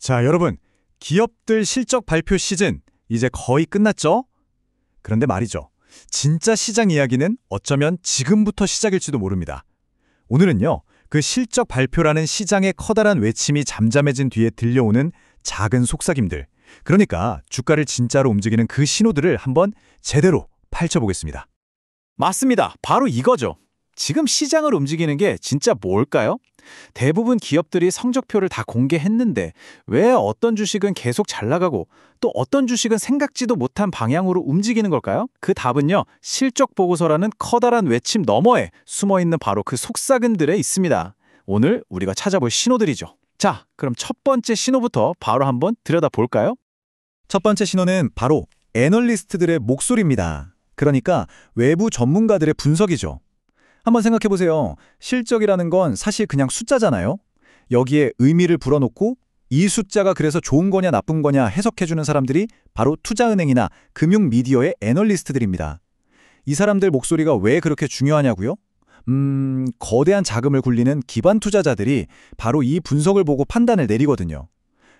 자, 여러분, 기업들 실적 발표 시즌 이제 거의 끝났죠? 그런데 말이죠. 진짜 시장 이야기는 어쩌면 지금부터 시작일지도 모릅니다. 오늘은요, 그 실적 발표라는 시장의 커다란 외침이 잠잠해진 뒤에 들려오는 작은 속삭임들, 그러니까 주가를 진짜로 움직이는 그 신호들을 한번 제대로 파헤쳐보겠습니다. 맞습니다. 바로 이거죠. 지금 시장을 움직이는 게 진짜 뭘까요? 대부분 기업들이 성적표를 다 공개했는데 왜 어떤 주식은 계속 잘 나가고 또 어떤 주식은 생각지도 못한 방향으로 움직이는 걸까요? 그 답은요, 실적 보고서라는 커다란 외침 너머에 숨어있는 바로 그 속삭임들에 있습니다. 오늘 우리가 찾아볼 신호들이죠. 자, 그럼 첫 번째 신호부터 바로 한번 들여다볼까요? 첫 번째 신호는 바로 애널리스트들의 목소리입니다. 그러니까 외부 전문가들의 분석이죠. 한번 생각해보세요. 실적이라는 건 사실 그냥 숫자잖아요. 여기에 의미를 불어넣고 이 숫자가 그래서 좋은 거냐 나쁜 거냐 해석해주는 사람들이 바로 투자은행이나 금융미디어의 애널리스트들입니다. 이 사람들 목소리가 왜 그렇게 중요하냐고요? 거대한 자금을 굴리는 기반 투자자들이 바로 이 분석을 보고 판단을 내리거든요.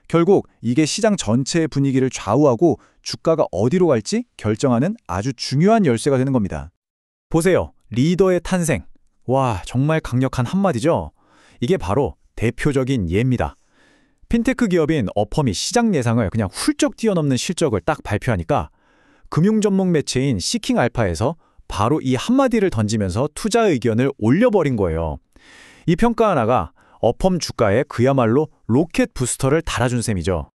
결국 이게 시장 전체의 분위기를 좌우하고 주가가 어디로 갈지 결정하는 아주 중요한 열쇠가 되는 겁니다. 보세요. 리더의 탄생. 와, 정말 강력한 한마디죠? 이게 바로 대표적인 예입니다. 핀테크 기업인 어펌이 시장 예상을 그냥 훌쩍 뛰어넘는 실적을 딱 발표하니까 금융 전문 매체인 시킹알파에서 바로 이 한마디를 던지면서 투자 의견을 올려버린 거예요. 이 평가 하나가 어펌 주가에 그야말로 로켓 부스터를 달아준 셈이죠.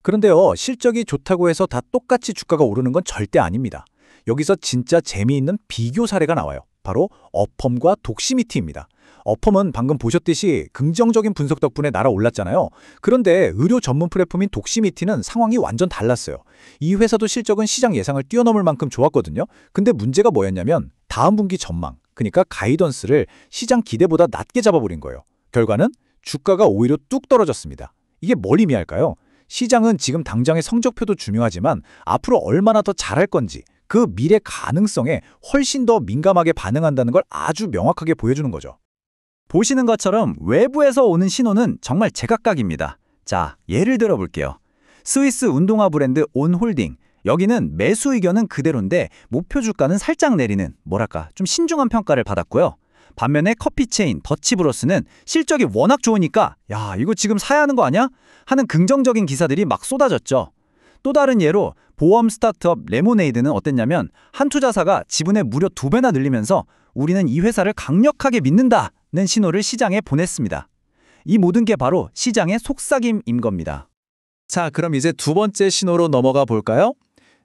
그런데요, 실적이 좋다고 해서 다 똑같이 주가가 오르는 건 절대 아닙니다. 여기서 진짜 재미있는 비교 사례가 나와요. 바로 어펌과 독시미티입니다. 어펌은 방금 보셨듯이 긍정적인 분석 덕분에 날아올랐잖아요. 그런데 의료 전문 플랫폼인 독시미티는 상황이 완전 달랐어요. 이 회사도 실적은 시장 예상을 뛰어넘을 만큼 좋았거든요. 근데 문제가 뭐였냐면 다음 분기 전망, 그러니까 가이던스를 시장 기대보다 낮게 잡아버린 거예요. 결과는 주가가 오히려 뚝 떨어졌습니다. 이게 뭘 의미할까요? 시장은 지금 당장의 성적표도 중요하지만 앞으로 얼마나 더 잘할 건지 그 미래 가능성에 훨씬 더 민감하게 반응한다는 걸 아주 명확하게 보여주는 거죠. 보시는 것처럼 외부에서 오는 신호는 정말 제각각입니다. 자, 예를 들어 볼게요. 스위스 운동화 브랜드 온홀딩. 여기는 매수 의견은 그대로인데 목표 주가는 살짝 내리는 뭐랄까 좀 신중한 평가를 받았고요. 반면에 커피 체인 더치브로스는 실적이 워낙 좋으니까 야, 이거 지금 사야 하는 거 아니야? 하는 긍정적인 기사들이 막 쏟아졌죠. 또 다른 예로 보험 스타트업 레모네이드는 어땠냐면 한 투자사가 지분을 무려 2배나 늘리면서 우리는 이 회사를 강력하게 믿는다는 신호를 시장에 보냈습니다. 이 모든 게 바로 시장의 속삭임인 겁니다. 자, 그럼 이제 두 번째 신호로 넘어가 볼까요?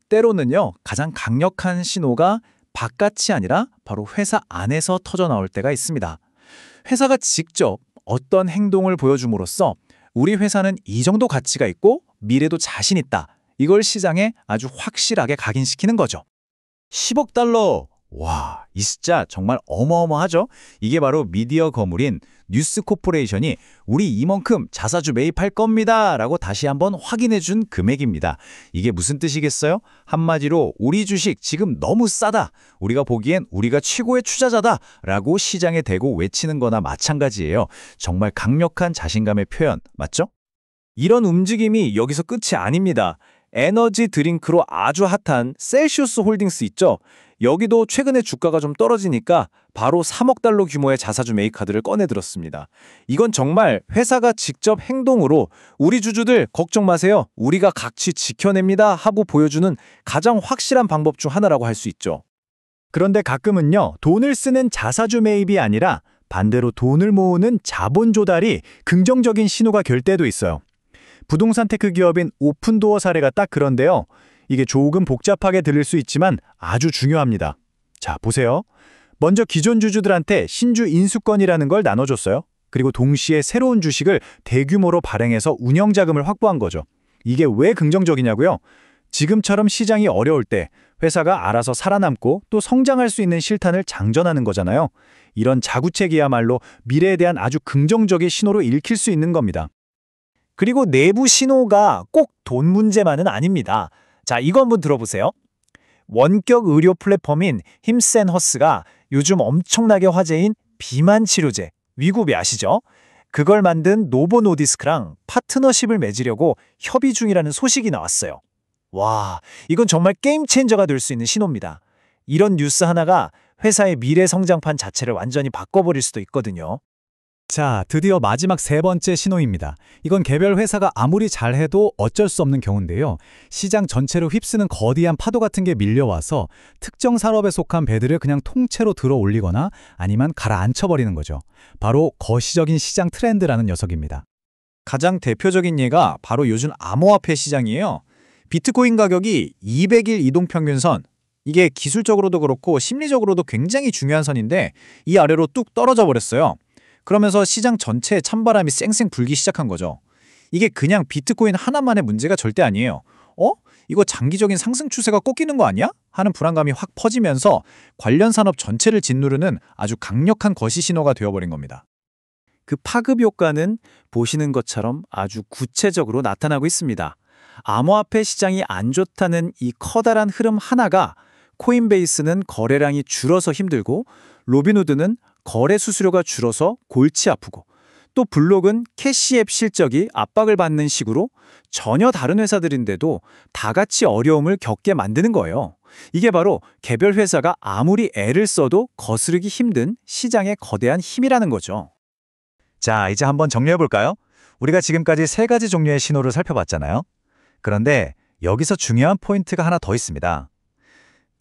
때로는요, 가장 강력한 신호가 바깥이 아니라 바로 회사 안에서 터져나올 때가 있습니다. 회사가 직접 어떤 행동을 보여줌으로써 우리 회사는 이 정도 가치가 있고 미래도 자신 있다. 이걸 시장에 아주 확실하게 각인시키는 거죠. 10억 달러! 와, 이 숫자 정말 어마어마하죠? 이게 바로 미디어 거물인 뉴스 코퍼레이션이 우리 이만큼 자사주 매입할 겁니다 라고 다시 한번 확인해 준 금액입니다. 이게 무슨 뜻이겠어요? 한마디로 우리 주식 지금 너무 싸다. 우리가 보기엔 우리가 최고의 투자자다 라고 시장에 대고 외치는 거나 마찬가지예요. 정말 강력한 자신감의 표현, 맞죠? 이런 움직임이 여기서 끝이 아닙니다. 에너지 드링크로 아주 핫한 셀시우스 홀딩스 있죠? 여기도 최근에 주가가 좀 떨어지니까 바로 3억 달러 규모의 자사주 매입 카드를 꺼내들었습니다. 이건 정말 회사가 직접 행동으로 우리 주주들 걱정 마세요. 우리가 가치 지켜냅니다 하고 보여주는 가장 확실한 방법 중 하나라고 할 수 있죠. 그런데 가끔은요, 돈을 쓰는 자사주 매입이 아니라 반대로 돈을 모으는 자본 조달이 긍정적인 신호가 될 때도 있어요. 부동산 테크 기업인 오픈도어 사례가 딱 그런데요. 이게 조금 복잡하게 들릴 수 있지만 아주 중요합니다. 자, 보세요. 먼저 기존 주주들한테 신주 인수권이라는 걸 나눠줬어요. 그리고 동시에 새로운 주식을 대규모로 발행해서 운영 자금을 확보한 거죠. 이게 왜 긍정적이냐고요? 지금처럼 시장이 어려울 때 회사가 알아서 살아남고 또 성장할 수 있는 실탄을 장전하는 거잖아요. 이런 자구책이야말로 미래에 대한 아주 긍정적인 신호로 읽힐 수 있는 겁니다. 그리고 내부 신호가 꼭 돈 문제만은 아닙니다. 자, 이거 한번 들어보세요. 원격 의료 플랫폼인 힘센허스가 요즘 엄청나게 화제인 비만 치료제, 위고비 아시죠? 그걸 만든 노보 노디스크랑 파트너십을 맺으려고 협의 중이라는 소식이 나왔어요. 와, 이건 정말 게임 체인저가 될 수 있는 신호입니다. 이런 뉴스 하나가 회사의 미래 성장판 자체를 완전히 바꿔버릴 수도 있거든요. 자, 드디어 마지막 세 번째 신호입니다. 이건 개별 회사가 아무리 잘해도 어쩔 수 없는 경우인데요. 시장 전체를 휩쓰는 거대한 파도 같은 게 밀려와서 특정 산업에 속한 배들을 그냥 통째로 들어 올리거나 아니면 가라앉혀버리는 거죠. 바로 거시적인 시장 트렌드라는 녀석입니다. 가장 대표적인 예가 바로 요즘 암호화폐 시장이에요. 비트코인 가격이 200일 이동평균선, 이게 기술적으로도 그렇고 심리적으로도 굉장히 중요한 선인데 이 아래로 뚝 떨어져 버렸어요. 그러면서 시장 전체에 찬바람이 쌩쌩 불기 시작한 거죠. 이게 그냥 비트코인 하나만의 문제가 절대 아니에요. 이거 장기적인 상승 추세가 꺾이는 거 아니야? 하는 불안감이 확 퍼지면서 관련 산업 전체를 짓누르는 아주 강력한 거시 신호가 되어버린 겁니다. 그 파급 효과는 보시는 것처럼 아주 구체적으로 나타나고 있습니다. 암호화폐 시장이 안 좋다는 이 커다란 흐름 하나가 코인베이스는 거래량이 줄어서 힘들고 로빈후드는 거래 수수료가 줄어서 골치 아프고 또 블록은 캐시앱 실적이 압박을 받는 식으로 전혀 다른 회사들인데도 다 같이 어려움을 겪게 만드는 거예요. 이게 바로 개별 회사가 아무리 애를 써도 거스르기 힘든 시장의 거대한 힘이라는 거죠. 자, 이제 한번 정리해볼까요? 우리가 지금까지 세 가지 종류의 신호를 살펴봤잖아요. 그런데 여기서 중요한 포인트가 하나 더 있습니다.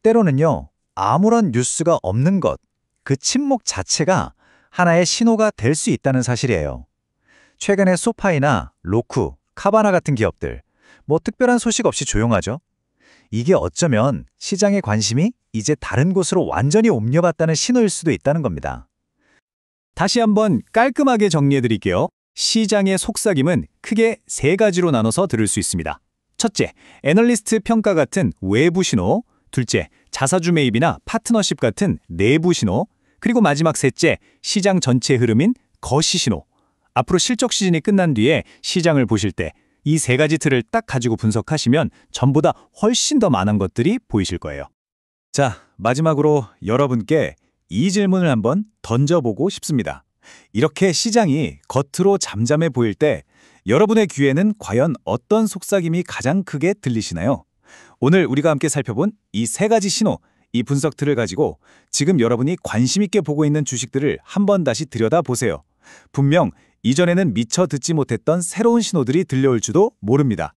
때로는요, 아무런 뉴스가 없는 것, 그 침묵 자체가 하나의 신호가 될 수 있다는 사실이에요. 최근에 소파이나 로쿠, 카바나 같은 기업들, 특별한 소식 없이 조용하죠? 이게 어쩌면 시장의 관심이 이제 다른 곳으로 완전히 옮겨갔다는 신호일 수도 있다는 겁니다. 다시 한번 깔끔하게 정리해드릴게요. 시장의 속삭임은 크게 세 가지로 나눠서 들을 수 있습니다. 첫째, 애널리스트 평가 같은 외부 신호. 둘째, 자사주 매입이나 파트너십 같은 내부 신호. 그리고 마지막 셋째, 시장 전체 흐름인 거시 신호. 앞으로 실적 시즌이 끝난 뒤에 시장을 보실 때 이 세 가지 틀을 딱 가지고 분석하시면 전보다 훨씬 더 많은 것들이 보이실 거예요. 자, 마지막으로 여러분께 이 질문을 한번 던져보고 싶습니다. 이렇게 시장이 겉으로 잠잠해 보일 때 여러분의 귀에는 과연 어떤 속삭임이 가장 크게 들리시나요? 오늘 우리가 함께 살펴본 이 세 가지 신호, 이 분석 틀을 가지고 지금 여러분이 관심 있게 보고 있는 주식들을 한번 다시 들여다보세요. 분명 이전에는 미처 듣지 못했던 새로운 신호들이 들려올지도 모릅니다.